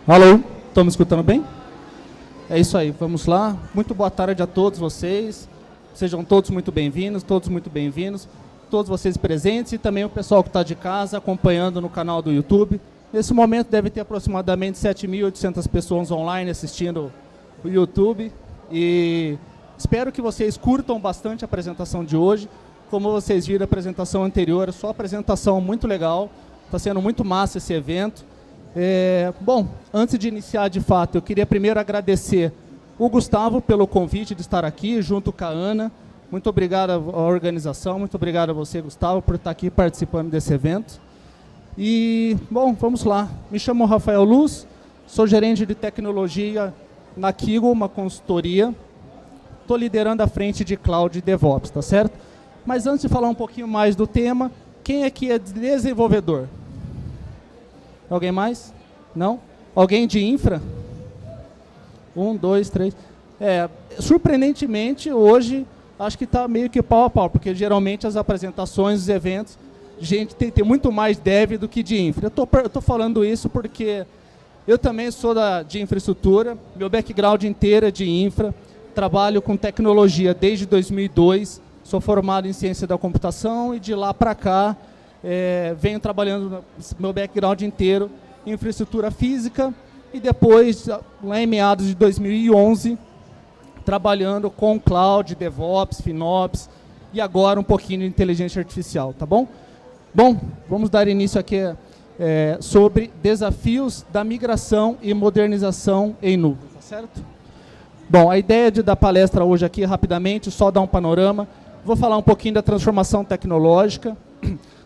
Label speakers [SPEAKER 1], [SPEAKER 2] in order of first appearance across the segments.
[SPEAKER 1] Alô, estão me escutando bem? É isso aí, vamos lá. Muito boa tarde a todos vocês. Sejam todos muito bem-vindos, todos vocês presentes e também o pessoal que está de casa acompanhando no canal do YouTube. Nesse momento deve ter aproximadamente 7.800 pessoas online assistindo o YouTube e espero que vocês curtam bastante a apresentação de hoje. Como vocês viram a apresentação anterior, só apresentação muito legal, está sendo muito massa esse evento. Bom, antes de iniciar de fato, eu queria primeiro agradecer o Gustavo pelo convite de estar aqui, junto com a Ana. Muito obrigado à organização, muito obrigado a você, Gustavo, por estar aqui participando desse evento. E, bom, vamos lá. Me chamo Rafael Luz, sou gerente de tecnologia na Kigo, uma consultoria. Estou liderando a frente de Cloud e DevOps, tá certo? Mas antes de falar um pouquinho mais do tema, quem aqui é desenvolvedor? Alguém mais? Não? Alguém de infra? 1, 2, 3. Surpreendentemente, hoje, acho que está meio que pau a pau, porque geralmente as apresentações, os eventos, gente tem muito mais dev do que de infra. Eu estou falando isso porque eu também sou de infraestrutura, meu background inteiro é de infra, trabalho com tecnologia desde 2002, sou formado em ciência da computação e de lá para cá, venho trabalhando meu background inteiro em infraestrutura física e depois, lá em meados de 2011, trabalhando com Cloud, DevOps, FinOps e agora um pouquinho de inteligência artificial, tá bom? Bom, vamos dar início aqui sobre desafios da migração e modernização em nuvem, tá certo? Bom, a ideia da palestra hoje aqui, rapidamente, só dar um panorama, vou falar um pouquinho da transformação tecnológica,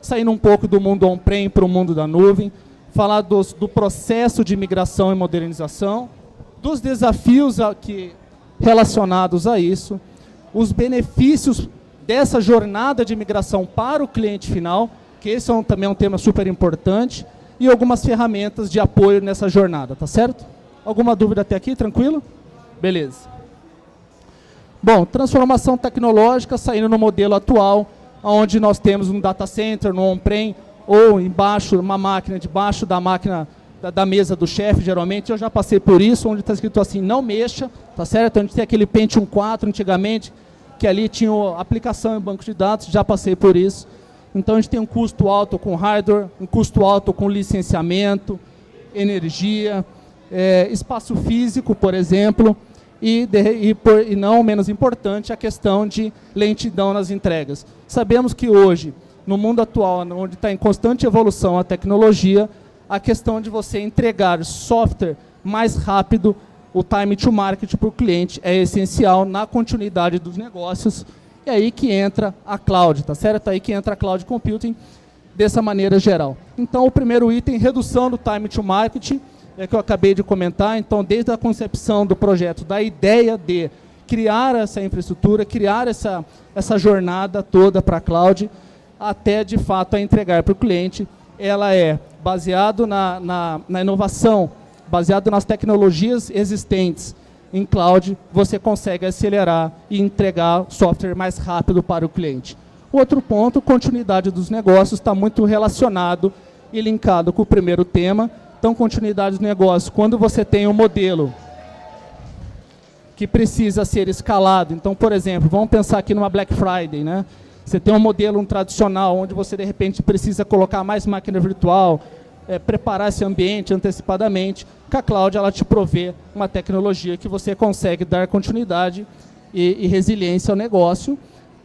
[SPEAKER 1] saindo um pouco do mundo on-prem para o mundo da nuvem, falar do processo de migração e modernização, dos desafios relacionados a isso, os benefícios dessa jornada de migração para o cliente final, que esse também é um tema super importante, e algumas ferramentas de apoio nessa jornada, tá certo? Alguma dúvida até aqui, tranquilo? Beleza. Bom, transformação tecnológica saindo no modelo atual, onde nós temos um data center no on-prem, ou embaixo, uma máquina, debaixo da máquina, da mesa do chefe, geralmente. Eu já passei por isso, onde está escrito assim, não mexa, tá certo? Onde tem aquele Pentium 4 antigamente, que ali tinha aplicação em banco de dados, já passei por isso. Então, a gente tem um custo alto com hardware, um custo alto com licenciamento, energia, espaço físico, por exemplo, e não menos importante, a questão de lentidão nas entregas. Sabemos que hoje, no mundo atual, onde está em constante evolução a tecnologia, a questão de você entregar software mais rápido, o time to market para o cliente é essencial na continuidade dos negócios. É aí que entra a cloud, tá certo? É aí que entra a cloud computing dessa maneira geral. Então, o primeiro item, redução do time to market, que eu acabei de comentar. Então, desde a concepção do projeto, da ideia de criar essa infraestrutura, criar essa jornada toda para a cloud, até, de fato, a entregar para o cliente, ela é baseado na inovação, baseado nas tecnologias existentes em cloud, você consegue acelerar e entregar software mais rápido para o cliente. O outro ponto, continuidade dos negócios, está muito relacionado e linkado com o primeiro tema. Então, continuidade dos negócios, quando você tem um modelo que precisa ser escalado. Então, por exemplo, vamos pensar aqui numa Black Friday, né? Você tem um modelo tradicional, onde você, de repente, precisa colocar mais máquina virtual, preparar esse ambiente antecipadamente. Com a cloud, ela te provê uma tecnologia que você consegue dar continuidade e resiliência ao negócio.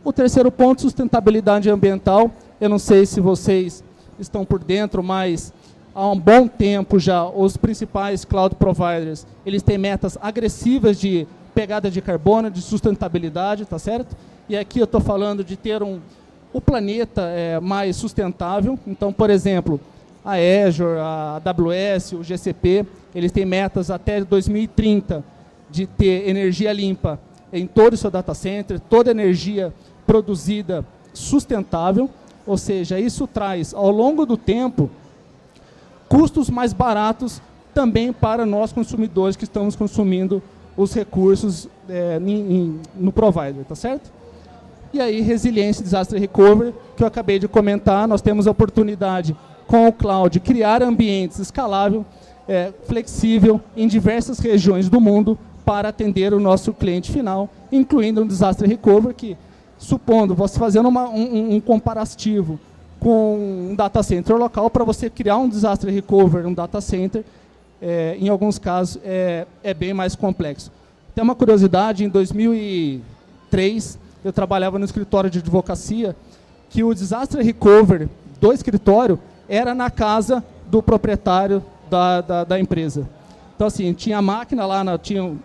[SPEAKER 1] O terceiro ponto, sustentabilidade ambiental. Eu não sei se vocês estão por dentro, mas há um bom tempo já, os principais cloud providers, eles têm metas agressivas de pegada de carbono, de sustentabilidade, tá certo? E aqui eu estou falando de ter o planeta mais sustentável. Então, por exemplo, a Azure, a AWS, o GCP, eles têm metas até 2030 de ter energia limpa em todo o seu data center, toda energia produzida sustentável, ou seja, isso traz, ao longo do tempo, custos mais baratos também para nós consumidores que estamos consumindo os recursos no provider, tá certo? E aí, resiliência e disaster recovery, que eu acabei de comentar, nós temos a oportunidade, com o cloud, criar ambientes escaláveis flexível em diversas regiões do mundo para atender o nosso cliente final, incluindo um disaster recovery, que, supondo, você fazendo um comparativo com um data center local, para você criar um disaster recovery, um data center, em alguns casos, é bem mais complexo. Tem uma curiosidade, em 2003, eu trabalhava no escritório de advocacia, que o disaster recovery do escritório era na casa do proprietário da empresa. Então, assim, tinha a máquina lá, tinha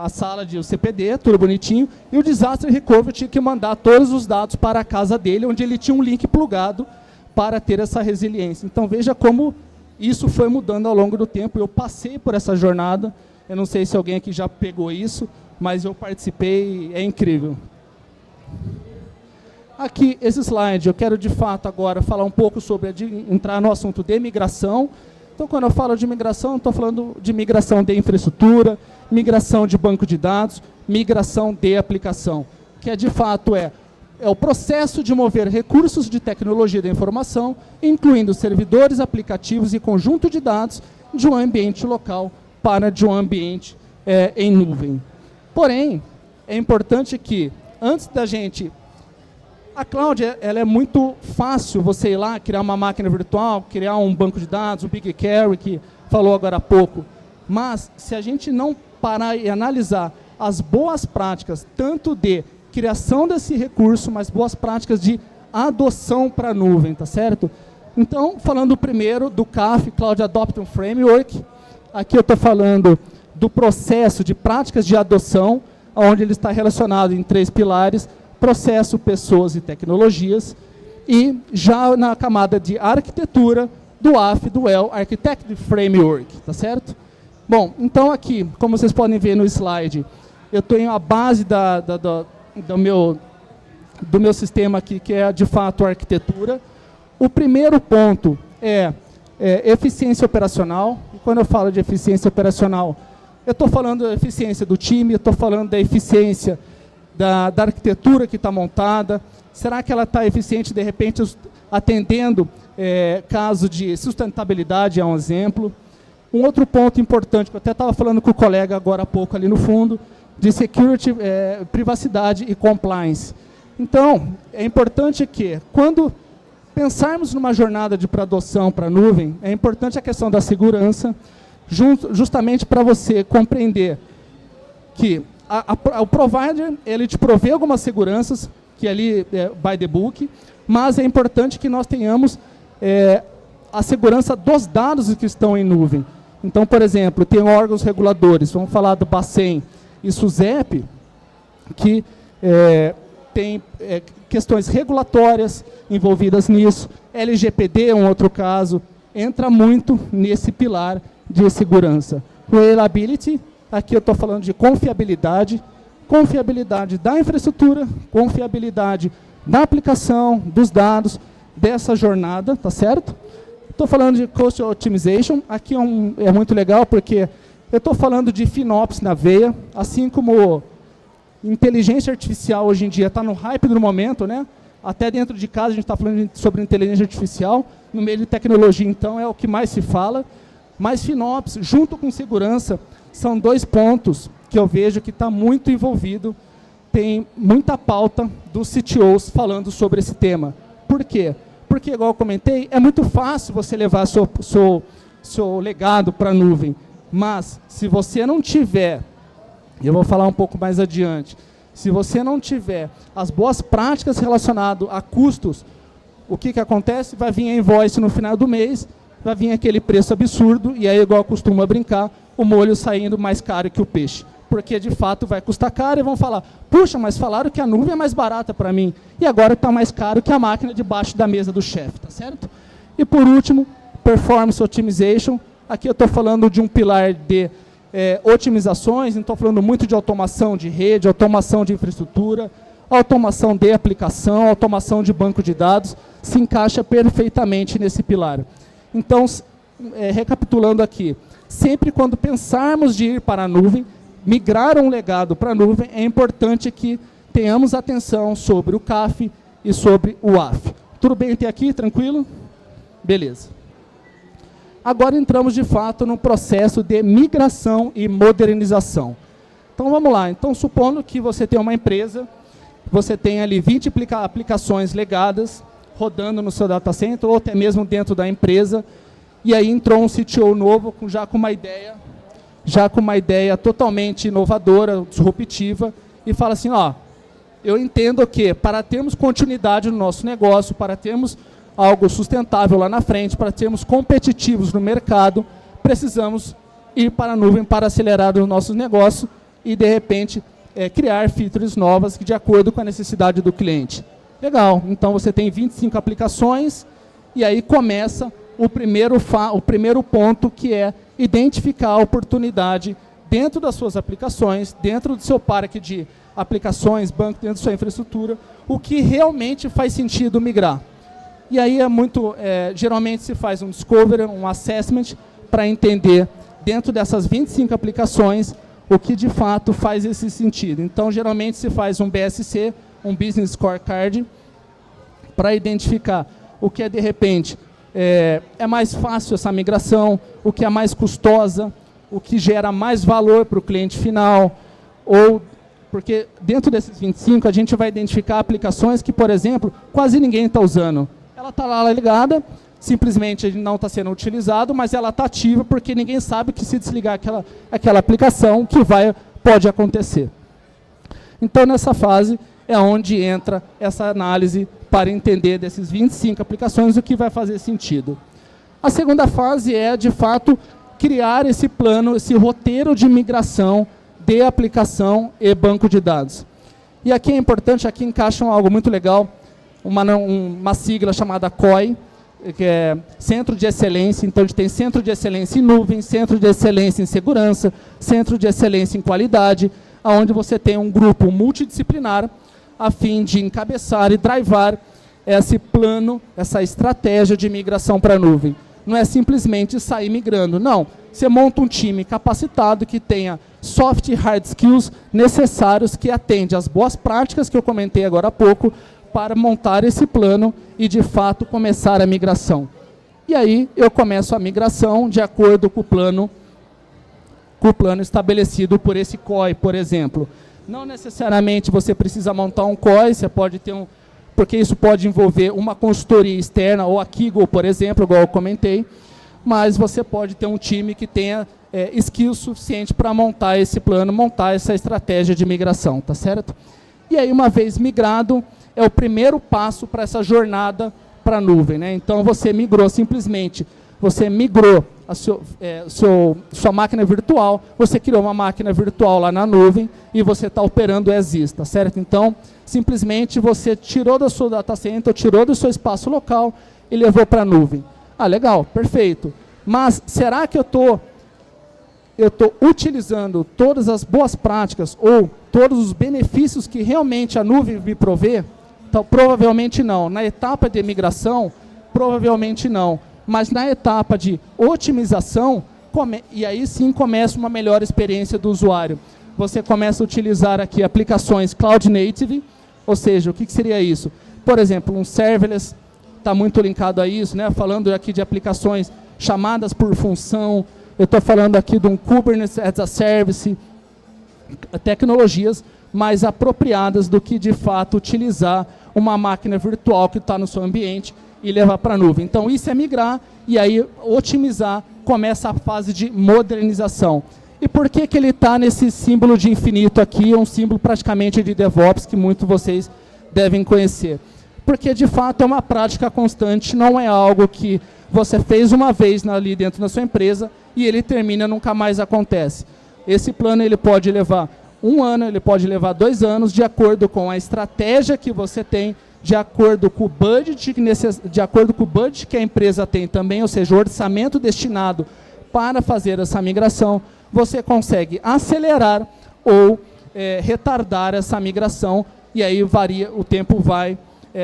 [SPEAKER 1] a sala de CPD, tudo bonitinho, e o disaster recovery tinha que mandar todos os dados para a casa dele, onde ele tinha um link plugado para ter essa resiliência. Então, veja como isso foi mudando ao longo do tempo. Eu passei por essa jornada, eu não sei se alguém aqui já pegou isso, mas eu participei, é incrível. Aqui, esse slide, eu quero de fato agora falar um pouco sobre, entrar no assunto de migração. Então, quando eu falo de migração, eu estou falando de migração de infraestrutura, migração de banco de dados, migração de aplicação, que de fato é o processo de mover recursos de tecnologia da informação, incluindo servidores, aplicativos e conjunto de dados de um ambiente local para de um ambiente em nuvem. Porém, é importante que, antes da gente... A cloud, ela é muito fácil você ir lá, criar uma máquina virtual, criar um banco de dados, um BigQuery, que falou agora há pouco. Mas, se a gente não parar e analisar as boas práticas, tanto de criação desse recurso, mas boas práticas de adoção para a nuvem, tá certo? Então, falando primeiro do CAF, Cloud Adoption Framework, aqui eu estou falando do processo de práticas de adoção, onde ele está relacionado em 3 pilares: processo, pessoas e tecnologias, e já na camada de arquitetura, do AF, do EL, Architecture Framework, tá certo? Bom, então aqui, como vocês podem ver no slide, eu tenho a base do meu sistema aqui, que é, de fato, a arquitetura. O primeiro ponto é eficiência operacional, e quando eu falo de eficiência operacional, eu estou falando da eficiência do time, eu estou falando da eficiência da arquitetura que está montada. Será que ela está eficiente, de repente, atendendo caso de sustentabilidade, é um exemplo. Um outro ponto importante, que eu até estava falando com o colega agora há pouco ali no fundo, de security, privacidade e compliance. Então, é importante que, quando pensarmos numa jornada de adoção para a nuvem, é importante a questão da segurança, justamente para você compreender que o provider, ele te provê algumas seguranças, que ali é by the book, mas é importante que nós tenhamos a segurança dos dados que estão em nuvem. Então, por exemplo, tem órgãos reguladores, vamos falar do Bacen e SUSEP, que tem questões regulatórias envolvidas nisso. LGPD é um outro caso, entra muito nesse pilar de segurança. Reliability, aqui eu estou falando de confiabilidade, confiabilidade da infraestrutura, confiabilidade da aplicação, dos dados, dessa jornada, tá certo? Estou falando de Cost Optimization, aqui é muito legal porque eu estou falando de FinOps na veia, assim como inteligência artificial hoje em dia está no hype do momento, né? Até dentro de casa a gente está falando sobre inteligência artificial, no meio de tecnologia, então, é o que mais se fala. Mas FinOps, junto com segurança, são 2 pontos que eu vejo que está muito envolvido. Tem muita pauta dos CTOs falando sobre esse tema. Por quê? Porque, igual eu comentei, é muito fácil você levar seu legado para a nuvem. Mas, se você não tiver, eu vou falar um pouco mais adiante, se você não tiver as boas práticas relacionadas a custos, o que acontece? Vai vir a invoice no final do mês, vai vir aquele preço absurdo, e aí, igual costuma brincar, o molho saindo mais caro que o peixe. Porque, de fato, vai custar caro e vão falar, puxa, mas falaram que a nuvem é mais barata para mim, e agora está mais caro que a máquina debaixo da mesa do chefe, tá certo? E, por último, Performance Optimization. Aqui eu estou falando de um pilar de otimizações, não estou falando muito de automação de rede, automação de infraestrutura, automação de aplicação, automação de banco de dados, se encaixa perfeitamente nesse pilar. Então, recapitulando aqui, sempre quando pensarmos de ir para a nuvem, migrar um legado para a nuvem, é importante que tenhamos atenção sobre o CAF e sobre o AF. Tudo bem até aqui? Tranquilo? Beleza. Agora entramos, de fato, num processo de migração e modernização. Então, vamos lá. Então, supondo que você tem uma empresa, você tem ali 20 aplicações legadas, rodando no seu data center, ou até mesmo dentro da empresa, e aí entrou um CTO novo, já com uma ideia totalmente inovadora, disruptiva, e fala assim, ó, eu entendo que para termos continuidade no nosso negócio, para termos algo sustentável lá na frente, para sermos competitivos no mercado, precisamos ir para a nuvem para acelerar os nossos negócios e, de repente, criar features novas de acordo com a necessidade do cliente. Legal, então você tem 25 aplicações e aí começa o primeiro ponto, que é identificar a oportunidade dentro das suas aplicações, dentro do seu parque de aplicações, banco, dentro da sua infraestrutura, o que realmente faz sentido migrar. E aí geralmente se faz um discovery, um assessment, para entender, dentro dessas 25 aplicações, o que de fato faz esse sentido. Então, geralmente se faz um BSC, um Business Scorecard, para identificar o que de repente, é mais fácil essa migração, o que é mais custosa, o que gera mais valor para o cliente final, porque dentro desses 25 a gente vai identificar aplicações que, por exemplo, quase ninguém está usando. Ela está lá ligada, simplesmente não está sendo utilizado, mas ela está ativa porque ninguém sabe que se desligar aquela aplicação, que pode acontecer. Então, nessa fase é onde entra essa análise para entender desses 25 aplicações o que vai fazer sentido. A segunda fase é, de fato, criar esse plano, esse roteiro de migração de aplicação e banco de dados. E aqui é importante, aqui encaixam algo muito legal, uma sigla chamada COI, que é Centro de Excelência. Então, a gente tem Centro de Excelência em Nuvem, Centro de Excelência em Segurança, Centro de Excelência em Qualidade, onde você tem um grupo multidisciplinar a fim de encabeçar e drivar esse plano, essa estratégia de migração para a nuvem. Não é simplesmente sair migrando, não. Você monta um time capacitado que tenha soft e hard skills necessários, que atende às boas práticas que eu comentei agora há pouco, para montar esse plano e, de fato, começar a migração. E aí eu começo a migração de acordo com o plano estabelecido por esse COI, por exemplo. Não necessariamente você precisa montar um COI, você pode ter porque isso pode envolver uma consultoria externa, ou a Kiggle, por exemplo, igual eu comentei, mas você pode ter um time que tenha skills suficiente para montar esse plano, montar essa estratégia de migração, tá certo? E aí, uma vez migrado, é o primeiro passo para essa jornada para a nuvem, né? Então, você migrou simplesmente, você migrou a sua máquina virtual, você criou uma máquina virtual lá na nuvem e você está operando as is, tá certo? Então, simplesmente você tirou do seu data center, tirou do seu espaço local e levou para a nuvem. Ah, legal, perfeito. Mas será que eu estou utilizando todas as boas práticas ou todos os benefícios que realmente a nuvem me provê? Então, provavelmente não. Na etapa de migração, provavelmente não. Mas na etapa de otimização, e aí sim começa uma melhor experiência do usuário. Você começa a utilizar aqui aplicações Cloud Native, ou seja, o que seria isso? Por exemplo, um serverless está muito linkado a isso, né? Falando aqui de aplicações chamadas por função, eu estou falando aqui de um Kubernetes as a Service, tecnologias mais apropriadas do que, de fato, utilizar uma máquina virtual que está no seu ambiente e levar para a nuvem. Então, isso é migrar e aí otimizar, começa a fase de modernização. E por que ele está nesse símbolo de infinito aqui, um símbolo praticamente de DevOps, que muitos de vocês devem conhecer? Porque, de fato, é uma prática constante, não é algo que você fez uma vez ali dentro da sua empresa e ele termina, nunca mais acontece. Esse plano ele pode levar 1 ano, ele pode levar 2 anos, de acordo com a estratégia que você tem, de acordo com o budget, que a empresa tem também, ou seja, o orçamento destinado para fazer essa migração, você consegue acelerar ou retardar essa migração, e aí o tempo vai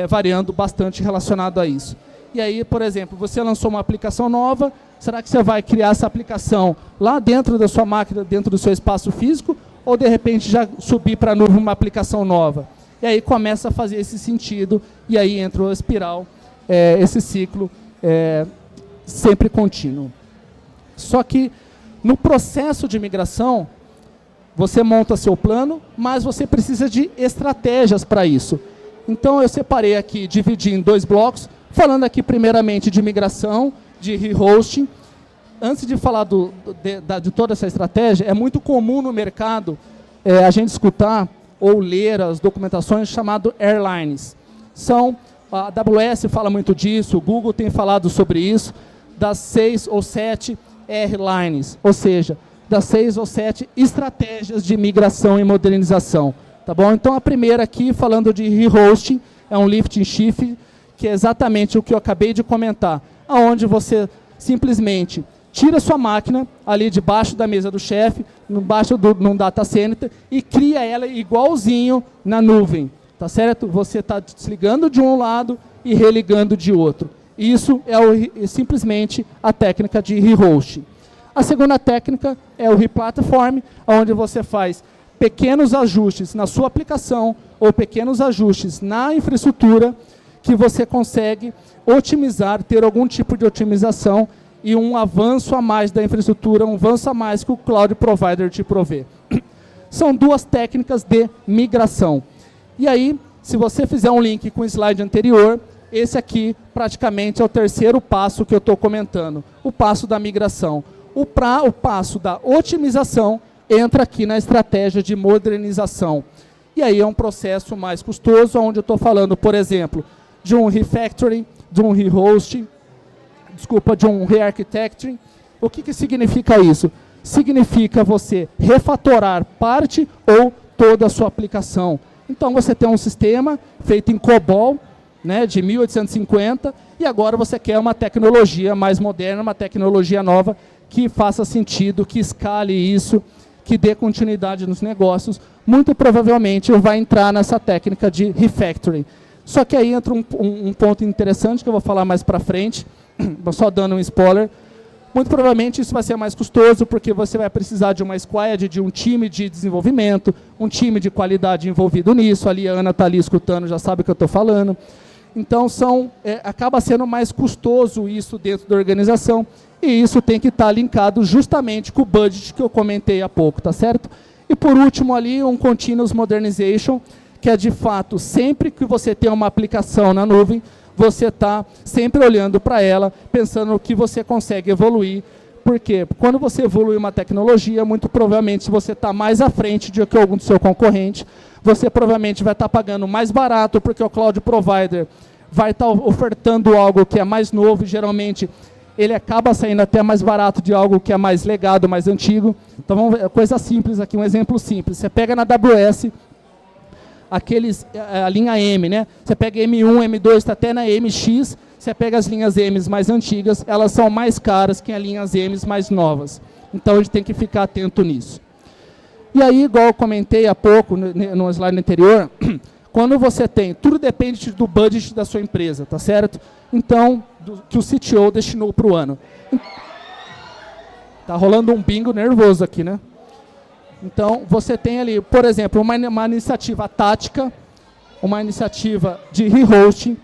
[SPEAKER 1] variando bastante relacionado a isso. E aí, por exemplo, você lançou uma aplicação nova, será que você vai criar essa aplicação lá dentro da sua máquina, dentro do seu espaço físico, ou de repente já subir para a nuvem uma aplicação nova? E aí começa a fazer esse sentido, e aí entra a espiral, esse ciclo sempre contínuo. Só que no processo de migração, você monta seu plano, mas você precisa de estratégias para isso. Então eu separei aqui, dividi em 2 blocos, falando aqui primeiramente de migração, de rehosting. Antes de falar de toda essa estratégia, é muito comum no mercado a gente escutar ou ler as documentações chamado airlines. A AWS fala muito disso, o Google tem falado sobre isso, das 6 ou 7 airlines, ou seja, das 6 ou 7 estratégias de migração e modernização. Tá bom? Então a primeira aqui, falando de rehosting, é um lift and shift, que é exatamente o que eu acabei de comentar, aonde você simplesmente tira sua máquina ali debaixo da mesa do chefe, num data center, e cria ela igualzinho na nuvem. Tá certo? Você está desligando de um lado e religando de outro. Isso é simplesmente a técnica de rehosting. A segunda técnica é o replatform, onde você faz pequenos ajustes na sua aplicação ou pequenos ajustes na infraestrutura que você consegue otimizar, ter algum tipo de otimização e um avanço a mais da infraestrutura, um avanço a mais que o Cloud Provider te provê. São 2 técnicas de migração. E aí, se você fizer um link com o slide anterior, esse aqui praticamente é o terceiro passo que eu estou comentando, o passo da migração. O passo da otimização entra aqui na estratégia de modernização. E aí é um processo mais custoso, onde eu estou falando, por exemplo, de um refactoring, de um rehosting, de um re-architecting. O que significa isso? Significa você refatorar parte ou toda a sua aplicação. Então você tem um sistema feito em COBOL, né, de 1850, e agora você quer uma tecnologia mais moderna, uma tecnologia nova, que faça sentido, que escale isso, que dê continuidade nos negócios. Muito provavelmente vai entrar nessa técnica de refactoring. Só que aí entra um ponto interessante que eu vou falar mais para frente, só dando um spoiler. Muito provavelmente isso vai ser mais custoso, porque você vai precisar de uma squad, de um time de desenvolvimento, um time de qualidade envolvido nisso. Ali a Ana está ali escutando, já sabe o que eu estou falando. Então acaba sendo mais custoso isso dentro da organização, e isso tem que estar linkado justamente com o budget que eu comentei há pouco, tá certo? E por último ali, um Continuous Modernization, que é de fato, sempre que você tem uma aplicação na nuvem, você está sempre olhando para ela, pensando no que você consegue evoluir. Porque quando você evolui uma tecnologia, muito provavelmente, se você está mais à frente do que algum do seu concorrente, você provavelmente vai estar pagando mais barato, porque o Cloud Provider vai estar ofertando algo que é mais novo, e geralmente ele acaba saindo até mais barato de algo que é mais legado, mais antigo. Então, vamos ver, coisa simples aqui, um exemplo simples. Você pega na AWS a linha M, né? Você pega M1, M2, está até na MX, você pega as linhas M mais antigas, elas são mais caras que as linhas M mais novas. Então, a gente tem que ficar atento nisso. E aí, igual eu comentei há pouco, no slide anterior, quando você tem, tudo depende do budget da sua empresa, tá certo? Então, que o CTO destinou para o ano. Tá rolando um bingo nervoso aqui, né? Então, você tem ali, por exemplo, uma iniciativa tática, uma iniciativa de rehosting,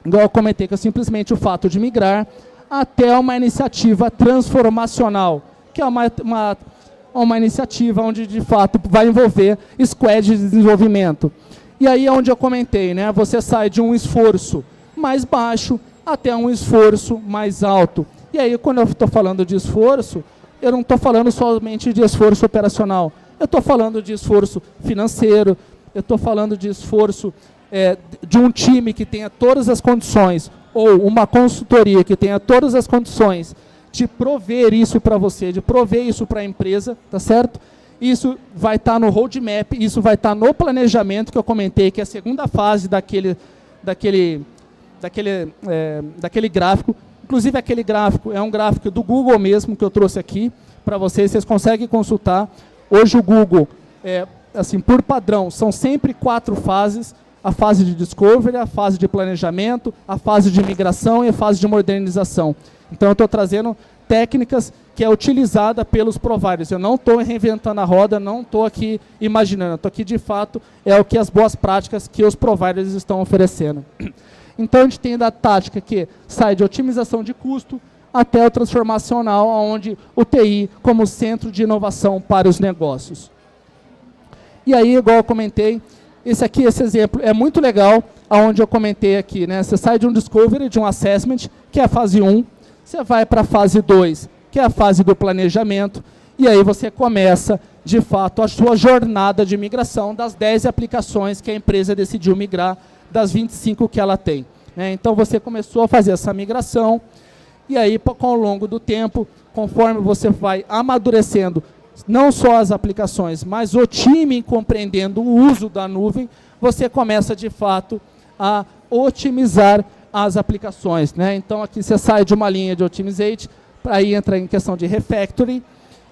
[SPEAKER 1] igual eu comentei, que é simplesmente o fato de migrar, até uma iniciativa transformacional, que é uma iniciativa onde, de fato, vai envolver squad de desenvolvimento. E aí é onde eu comentei, né? Você sai de um esforço mais baixo até um esforço mais alto. E aí, quando eu estou falando de esforço, eu não estou falando somente de esforço operacional. Eu estou falando de esforço financeiro, eu estou falando de esforço de um time que tenha todas as condições, ou uma consultoria que tenha todas as condições de prover isso para você, de prover isso para a empresa, tá certo? Isso vai estar no roadmap, isso vai estar no planejamento que eu comentei, que é a segunda fase daquele gráfico. Inclusive, aquele gráfico é um gráfico do Google mesmo, que eu trouxe aqui para vocês. Vocês conseguem consultar. Hoje, o Google, assim, por padrão, são sempre 4 fases. A fase de discovery, a fase de planejamento, a fase de migração e a fase de modernização. Então, eu estou trazendo técnicas que é utilizada pelos providers. Eu não estou reinventando a roda, não estou aqui imaginando. Estou aqui, de fato, é o que as boas práticas que os providers estão oferecendo. Então, a gente tem da tática que sai de otimização de custo, até o transformacional, onde o TI como centro de inovação para os negócios. E aí, igual eu comentei, esse exemplo é muito legal, onde eu comentei aqui, né? Você sai de um discovery, de um assessment, que é a fase 1, você vai para a fase 2, que é a fase do planejamento, e aí você começa, de fato, a sua jornada de migração das 10 aplicações que a empresa decidiu migrar, das 25 que ela tem, né? Então, você começou a fazer essa migração, e aí, ao longo do tempo, conforme você vai amadurecendo, não só as aplicações, mas o time compreendendo o uso da nuvem, você começa, de fato, a otimizar as aplicações, né? Então, aqui você sai de uma linha de Optimizate, aí entra em questão de Refactoring,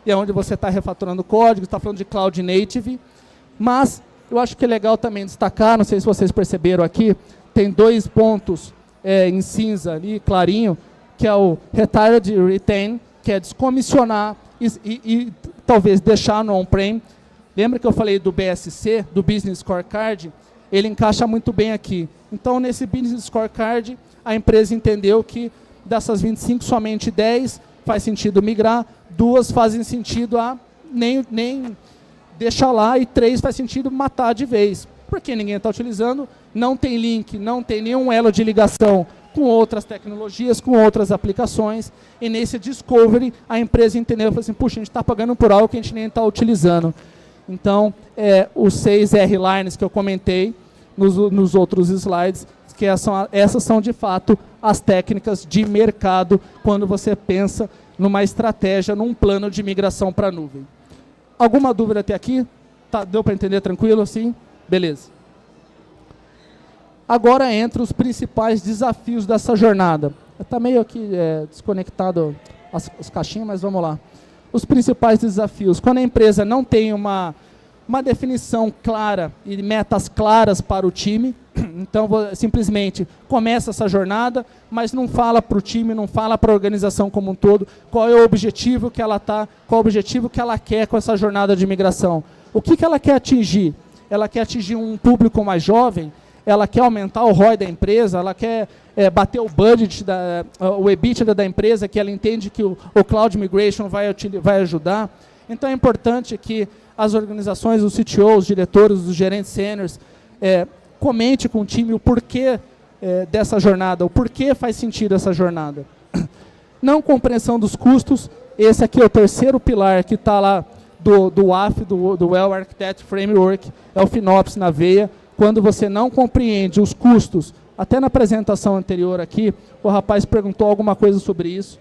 [SPEAKER 1] e é onde você está refatorando código, está falando de Cloud Native, mas eu acho que é legal também destacar, não sei se vocês perceberam aqui, tem 2 pontos em cinza ali, clarinho, que é o Retired Retain, que é descomissionar e talvez deixar no on-prem. Lembra que eu falei do BSC, do Business Scorecard? Ele encaixa muito bem aqui. Então, nesse Business Scorecard, a empresa entendeu que dessas 25, somente 10 faz sentido migrar, 2 fazem sentido a nem deixar lá, e 3 faz sentido matar de vez. Porque ninguém está utilizando, não tem link, não tem nenhum elo de ligação com outras tecnologias, com outras aplicações, e nesse discovery a empresa entendeu e falou assim, puxa, a gente está pagando por algo que a gente nem está utilizando. Então, os 6 R-Lines que eu comentei nos outros slides, que essas são de fato as técnicas de mercado quando você pensa numa estratégia, num plano de migração para a nuvem. Alguma dúvida até aqui? Tá, deu para entender tranquilo assim? Beleza. Agora entra os principais desafios dessa jornada. Está meio aqui desconectado as caixinhas, mas vamos lá. Os principais desafios. Quando a empresa não tem uma definição clara e metas claras para o time, então simplesmente começa essa jornada, mas não fala para o time, não fala para a organização como um todo, qual é o objetivo que ela está, qual é o objetivo que ela quer com essa jornada de migração. O que ela quer atingir? Ela quer atingir um público mais jovem? Ela quer aumentar o ROI da empresa, ela quer bater o budget, o EBITDA da empresa, que ela entende que o Cloud Migration vai ajudar. Então, é importante que as organizações, os CTOs, os diretores, os gerentes sêniores, comente com o time o porquê dessa jornada, o porquê faz sentido essa jornada. Não compreensão dos custos, esse aqui é o terceiro pilar que está lá do WAF, do Well Architect Framework, é o FinOps na veia. Quando você não compreende os custos, até na apresentação anterior aqui, o rapaz perguntou alguma coisa sobre isso,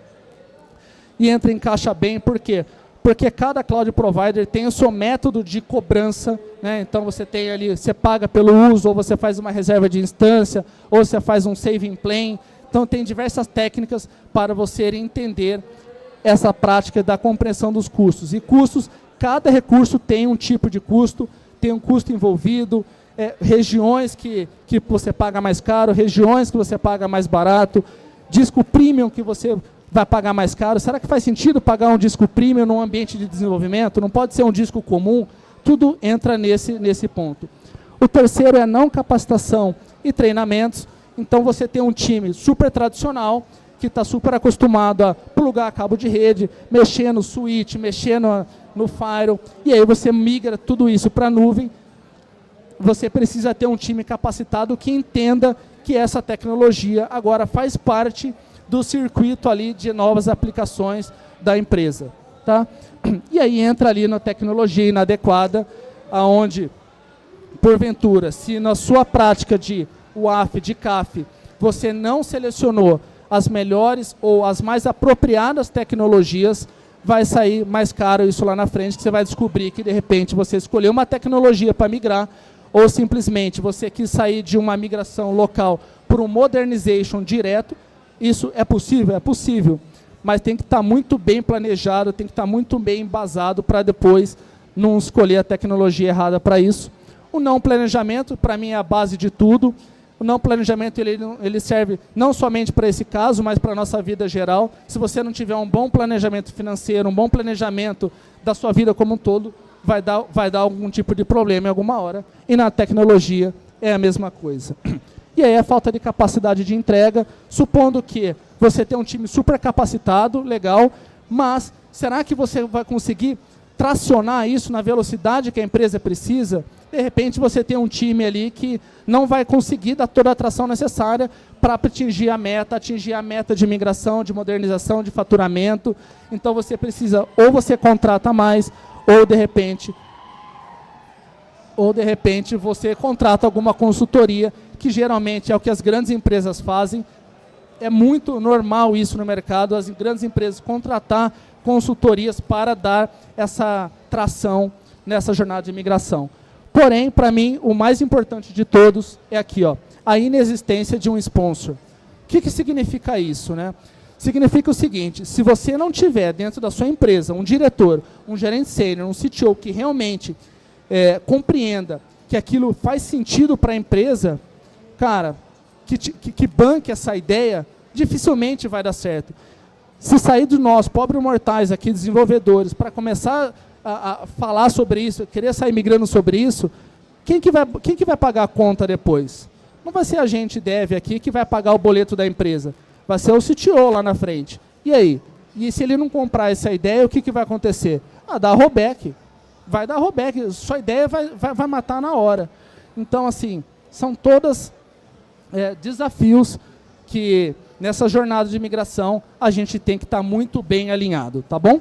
[SPEAKER 1] e encaixa bem, por quê? Porque cada cloud provider tem o seu método de cobrança, né? Então você tem ali, você paga pelo uso, ou você faz uma reserva de instância, ou você faz um saving plan. Então tem diversas técnicas para você entender essa prática da compreensão dos custos. E custos, cada recurso tem um tipo de custo, tem um custo envolvido, regiões que você paga mais caro, regiões que você paga mais barato, disco premium que você vai pagar mais caro. Será que faz sentido pagar um disco premium num ambiente de desenvolvimento? Não pode ser um disco comum? Tudo entra nesse ponto. O terceiro é não capacitação e treinamentos. Então você tem um time super tradicional, que está super acostumado a plugar cabo de rede, mexer no switch, mexer no firewall, e aí você migra tudo isso para a nuvem. Você precisa ter um time capacitado que entenda que essa tecnologia agora faz parte do circuito ali de novas aplicações da empresa. Tá? E aí entra ali na tecnologia inadequada, aonde, porventura, se na sua prática de WAF, de CAF, você não selecionou as melhores ou as mais apropriadas tecnologias, vai sair mais caro isso lá na frente, que você vai descobrir que, de repente, você escolheu uma tecnologia para migrar, ou simplesmente você quis sair de uma migração local por um modernization direto. Isso é possível? É possível, mas tem que estar muito bem planejado, tem que estar muito bem embasado para depois não escolher a tecnologia errada para isso. O não planejamento, para mim, é a base de tudo. O não planejamento ele serve não somente para esse caso, mas para a nossa vida geral. Se você não tiver um bom planejamento financeiro, um bom planejamento da sua vida como um todo, vai dar algum tipo de problema em alguma hora. E na tecnologia é a mesma coisa. E aí a falta de capacidade de entrega, supondo que você tem um time super capacitado, legal, mas será que você vai conseguir tracionar isso na velocidade que a empresa precisa? De repente você tem um time ali que não vai conseguir dar toda a atração necessária para atingir a meta de migração, de modernização, de faturamento. Então você precisa, ou você contrata mais, ou de repente você contrata alguma consultoria, que geralmente é o que as grandes empresas fazem. É muito normal isso no mercado, as grandes empresas contratar consultorias para dar essa tração nessa jornada de migração. Porém, para mim, o mais importante de todos é aqui, ó, a inexistência de um sponsor. O que significa isso, né? Significa o seguinte: se você não tiver dentro da sua empresa um diretor, um gerente sênior, um CTO que realmente compreenda que aquilo faz sentido para a empresa, cara, que banque essa ideia, dificilmente vai dar certo. Se sair de nós, pobres mortais aqui, desenvolvedores, para começar a falar sobre isso, querer sair migrando sobre isso, quem que vai pagar a conta depois? Não vai ser a gente dev aqui que vai pagar o boleto da empresa, vai ser o CTO lá na frente. E aí? E se ele não comprar essa ideia, o que vai acontecer? Dá rollback. Vai dar rollback, sua ideia vai matar na hora. Então, assim, são todas desafios que nessa jornada de migração a gente tem que estar muito bem alinhado, tá bom?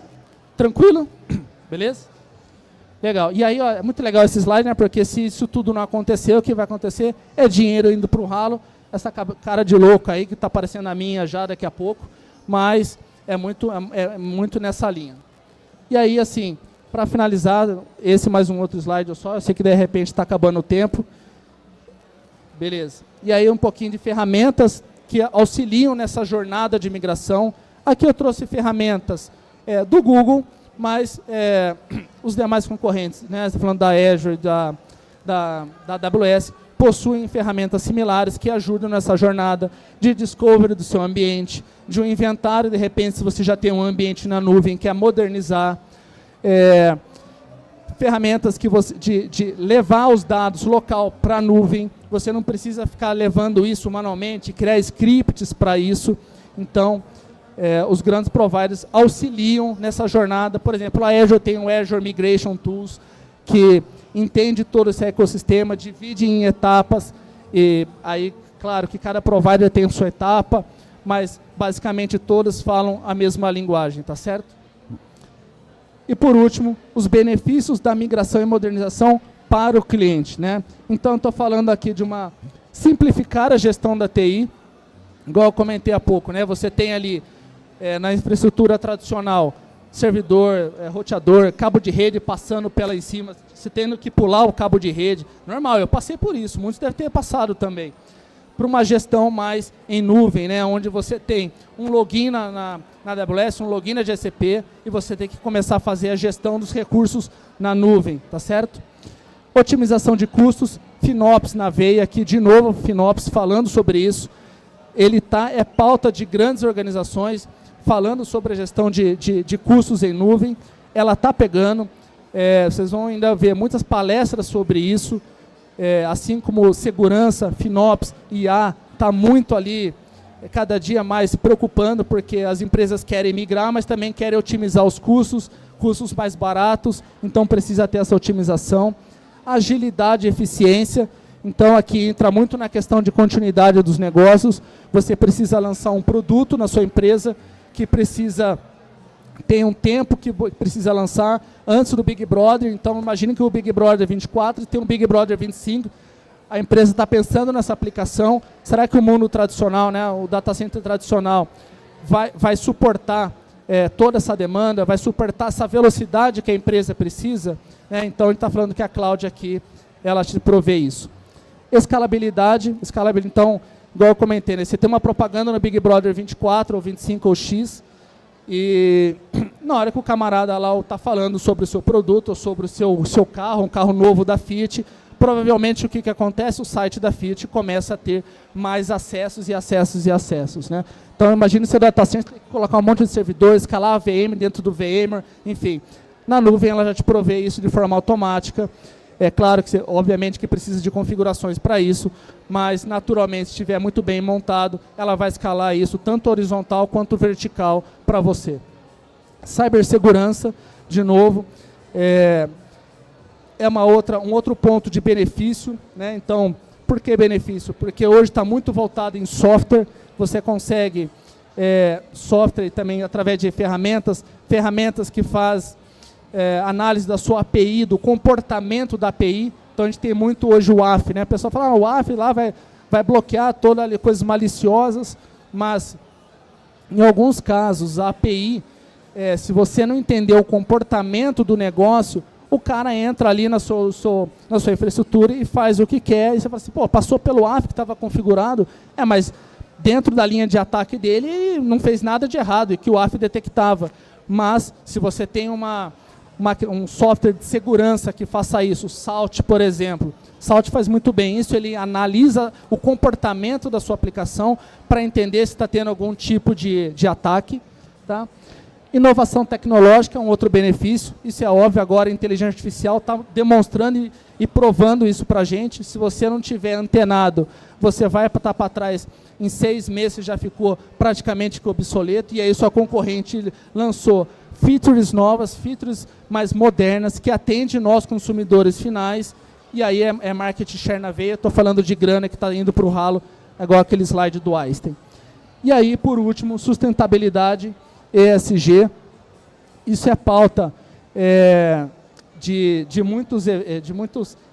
[SPEAKER 1] Tranquilo? Beleza? Legal. E aí, ó, é muito legal esse slide, né? Porque se isso tudo não acontecer, o que vai acontecer é dinheiro indo para o ralo. Essa cara de louco aí que está aparecendo a minha já daqui a pouco, mas é muito nessa linha. E aí, assim, para finalizar, esse mais um outro slide só, eu sei que de repente está acabando o tempo. Beleza. E aí um pouquinho de ferramentas que auxiliam nessa jornada de migração. Aqui eu trouxe ferramentas do Google, mas os demais concorrentes, né, estou falando da Azure, da AWS, possuem ferramentas similares que ajudam nessa jornada de discovery do seu ambiente, de um inventário, de repente, se você já tem um ambiente na nuvem, quer modernizar, ferramentas que de levar os dados local para a nuvem, você não precisa ficar levando isso manualmente, criar scripts para isso. Então, os grandes providers auxiliam nessa jornada. Por exemplo, a Azure tem o Azure Migration Tools, que entende todo esse ecossistema, divide em etapas, e aí, claro, que cada provider tem a sua etapa, mas basicamente todas falam a mesma linguagem, tá certo? E por último, os benefícios da migração e modernização para o cliente, né? Então, estou falando aqui de simplificar a gestão da TI, igual eu comentei há pouco, né? Você tem ali, na infraestrutura tradicional, servidor, roteador, cabo de rede passando pela em cima, você tendo que pular o cabo de rede. Normal, eu passei por isso, muitos devem ter passado também. Para uma gestão mais em nuvem, né, onde você tem um login na AWS, um login na GCP, e você tem que começar a fazer a gestão dos recursos na nuvem, tá certo? Otimização de custos, FinOps na veia, aqui de novo, FinOps falando sobre isso. Ele é pauta de grandes organizações, falando sobre a gestão de custos em nuvem. Ela está pegando, vocês vão ainda ver muitas palestras sobre isso, assim como segurança, FinOps, IA, está muito ali, cada dia mais se preocupando, porque as empresas querem migrar, mas também querem otimizar os custos mais baratos, então precisa ter essa otimização. Agilidade e eficiência, então aqui entra muito na questão de continuidade dos negócios. Você precisa lançar um produto na sua empresa que tem um tempo que precisa lançar antes do Big Brother. Então, imagine que o Big Brother 24 tem um Big Brother 25. A empresa está pensando nessa aplicação. Será que o mundo tradicional, né, o data center tradicional, vai suportar toda essa demanda, vai suportar essa velocidade que a empresa precisa? Então, a gente está falando que a cloud aqui, ela te provê isso. Escalabilidade, então, igual eu comentei, né, você tem uma propaganda no Big Brother 24 ou 25 ou X, e na hora que o camarada lá está falando sobre o seu produto, ou sobre o seu carro, um carro novo da Fiat, provavelmente o que acontece? O site da Fiat começa a ter mais acessos e acessos e acessos, né? Então, imagine se o data center tem que colocar um monte de servidores, escalar a VM dentro do VMware, enfim. Na nuvem, ela já te provê isso de forma automática. É claro que, obviamente, que precisa de configurações para isso, mas, naturalmente, se estiver muito bem montado, ela vai escalar isso, tanto horizontal quanto vertical, para você. Cibersegurança, de novo, é um outro ponto de benefício, né? Então, por que benefício? Porque hoje está muito voltado em software, você consegue software e também através de ferramentas que faz análise da sua API, do comportamento da API. Então a gente tem muito hoje o WAF, né? O pessoal fala, o WAF lá vai bloquear todas as coisas maliciosas, mas em alguns casos a API, se você não entender o comportamento do negócio, o cara entra ali na sua infraestrutura e faz o que quer, e você fala assim, pô, passou pelo WAF que estava configurado, mas dentro da linha de ataque dele não fez nada de errado, e que o WAF detectava. Mas se você tem um software de segurança que faça isso, o Salt, por exemplo, Salt faz muito bem isso, ele analisa o comportamento da sua aplicação para entender se está tendo algum tipo de ataque. Tá? Inovação tecnológica é um outro benefício, isso é óbvio, agora a inteligência artificial está demonstrando e provando isso para a gente. Se você não tiver antenado, você vai estar para trás, em 6 meses já ficou praticamente obsoleto, e aí sua concorrente lançou features novas, features mais modernas, que atendem nós consumidores finais, e aí é market share na veia. Estou falando de grana que está indo para o ralo, igual aquele slide do Einstein. E aí, por último, sustentabilidade, ESG. Isso é pauta de muitos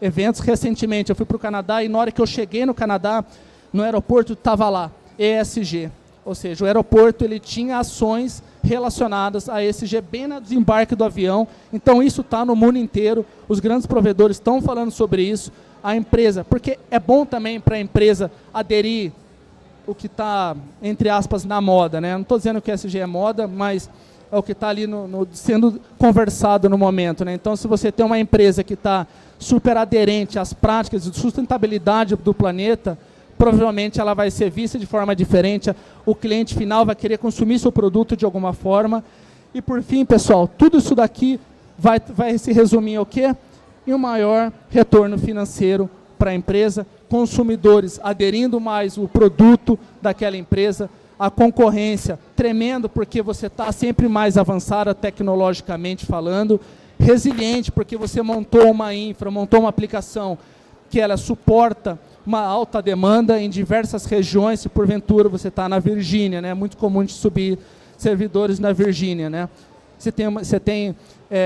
[SPEAKER 1] eventos. Recentemente eu fui para o Canadá, e na hora que eu cheguei no Canadá, no aeroporto estava lá, ESG. Ou seja, o aeroporto ele tinha ações relacionadas a ESG bem no desembarque do avião. Então isso está no mundo inteiro, os grandes provedores estão falando sobre isso. A empresa, porque é bom também para a empresa aderir o que está, entre aspas, na moda, né? Não estou dizendo que ESG é moda, mas é o que está ali sendo conversado no momento, né? Então, se você tem uma empresa que está super aderente às práticas de sustentabilidade do planeta, provavelmente ela vai ser vista de forma diferente, o cliente final vai querer consumir seu produto de alguma forma. E, por fim, pessoal, tudo isso daqui vai se resumir ao quê? Em um maior retorno financeiro para a empresa, consumidores aderindo mais o produto daquela empresa, a concorrência tremendo porque você está sempre mais avançada tecnologicamente falando, resiliente porque você montou uma infra, montou uma aplicação que ela suporta uma alta demanda em diversas regiões. Se porventura você está na Virgínia, né? É muito comum de subir servidores na Virgínia, né? Você tem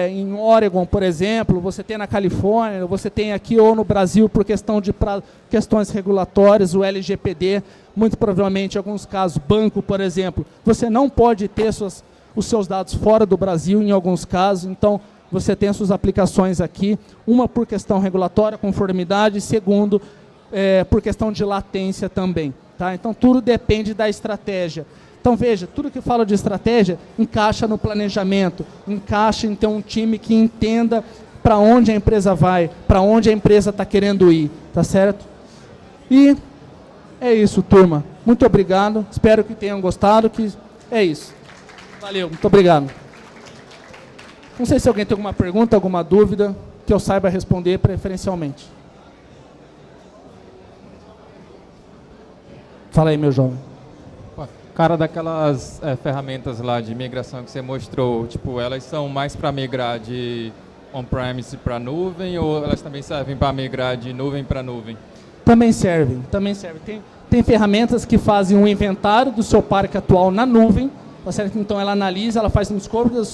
[SPEAKER 1] em Oregon, por exemplo, você tem na Califórnia, você tem aqui ou no Brasil por questões regulatórias, o LGPD, muito provavelmente em alguns casos, banco, por exemplo, você não pode ter os seus dados fora do Brasil em alguns casos, então você tem as suas aplicações aqui, uma por questão regulatória, conformidade, segundo, por questão de latência também. Tá? Então tudo depende da estratégia. Então, veja, tudo que eu falo de estratégia encaixa no planejamento, encaixa em ter um time que entenda para onde a empresa vai, para onde a empresa está querendo ir, tá certo? E é isso, turma. Muito obrigado, espero que tenham gostado, que é isso. Valeu, muito obrigado. Não sei se alguém tem alguma pergunta, alguma dúvida, que eu saiba responder preferencialmente. Fala aí, meu jovem.
[SPEAKER 2] Cara, daquelas ferramentas lá de migração que você mostrou, tipo, elas são mais para migrar de on-premise para nuvem, ou elas também servem para migrar de nuvem para nuvem?
[SPEAKER 1] Também servem, também servem. Tem ferramentas que fazem um inventário do seu parque atual na nuvem, tá certo? Então ela analisa, ela faz um scope dos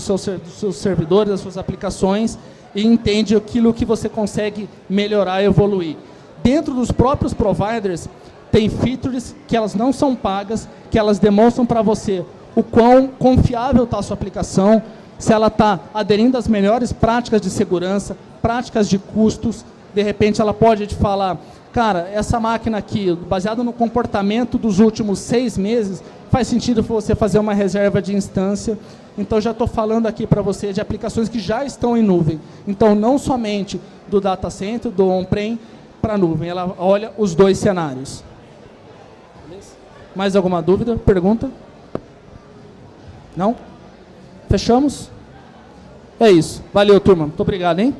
[SPEAKER 1] seus servidores, das suas aplicações, e entende aquilo que você consegue melhorar e evoluir. Dentro dos próprios providers, tem features que elas não são pagas, que elas demonstram para você o quão confiável está a sua aplicação, se ela está aderindo às melhores práticas de segurança, práticas de custos. De repente ela pode te falar, cara, essa máquina aqui, baseada no comportamento dos últimos 6 meses, faz sentido você fazer uma reserva de instância. Então já estou falando aqui para você de aplicações que já estão em nuvem. Então não somente do data center, do on-prem para a nuvem, ela olha os dois cenários. Mais alguma dúvida? Pergunta? Não? Fechamos? É isso. Valeu, turma. Muito obrigado, hein?